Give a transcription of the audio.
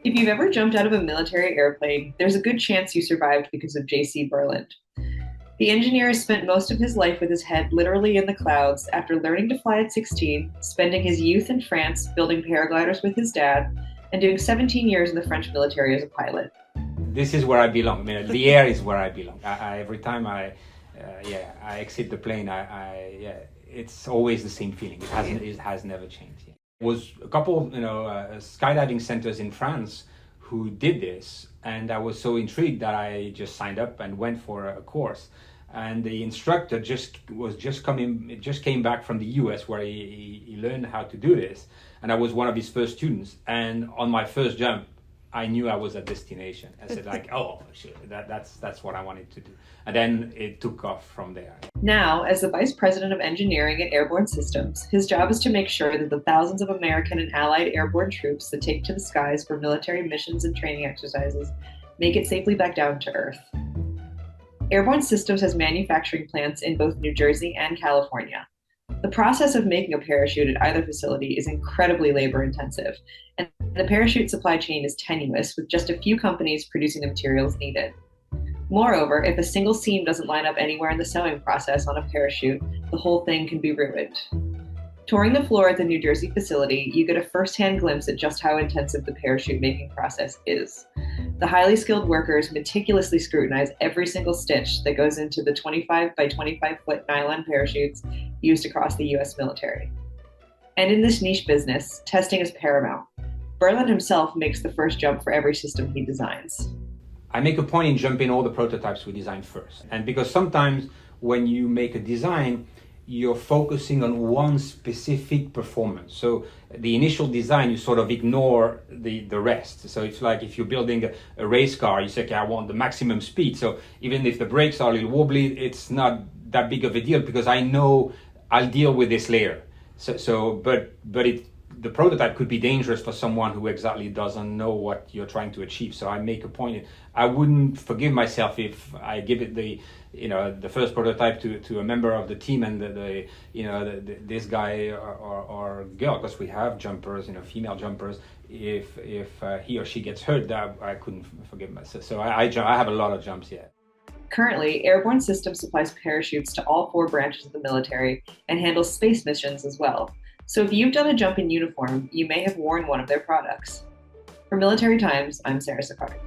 If you've ever jumped out of a military airplane, there's a good chance you survived because of J.C. Berland. The engineer has spent most of his life with his head literally in the clouds after learning to fly at 16, spending his youth in France building paragliders with his dad, and doing 17 years in the French military as a pilot. This is where I belong. I mean, the air is where I belong. Every time I exit the plane, it's always the same feeling. It has never changed. Yeah. It was a couple, skydiving centers in France who did this, and I was so intrigued that I just signed up and went for a course. And the instructor just came back from the US where he learned how to do this, and I was one of his first students. And on my first jump, I knew I was at destination. I said oh, shit, that's what I wanted to do. And then it took off from there. Now, as the Vice President of Engineering at Airborne Systems, his job is to make sure that the thousands of American and allied airborne troops that take to the skies for military missions and training exercises make it safely back down to Earth. Airborne Systems has manufacturing plants in both New Jersey and California. The process of making a parachute at either facility is incredibly labor-intensive, and the parachute supply chain is tenuous, with just a few companies producing the materials needed. Moreover, if a single seam doesn't line up anywhere in the sewing process on a parachute, the whole thing can be ruined. Touring the floor at the New Jersey facility, you get a first-hand glimpse at just how intensive the parachute making process is. The highly skilled workers meticulously scrutinize every single stitch that goes into the 25 by 25 foot nylon parachutes used across the US military. And in this niche business, testing is paramount. Berland himself makes the first jump for every system he designs. I make a point in jumping all the prototypes we design first. And because sometimes when you make a design, you're focusing on one specific performance. So the initial design, you sort of ignore the rest. So it's like if you're building a race car, you say, okay, I want the maximum speed. So even if the brakes are a little wobbly, it's not that big of a deal because I know I'll deal with this later. But the prototype could be dangerous for someone who exactly doesn't know what you're trying to achieve. So I make a point. I wouldn't forgive myself if I give it the first prototype to a member of the team and this guy or girl, because we have jumpers, female jumpers. If he or she gets hurt, that I couldn't forgive myself. So I have a lot of jumps yet. Currently, Airborne Systems supplies parachutes to all 4 branches of the military and handles space missions as well. So if you've done a jump in uniform, you may have worn one of their products. For Military Times, I'm Sarah Sakari.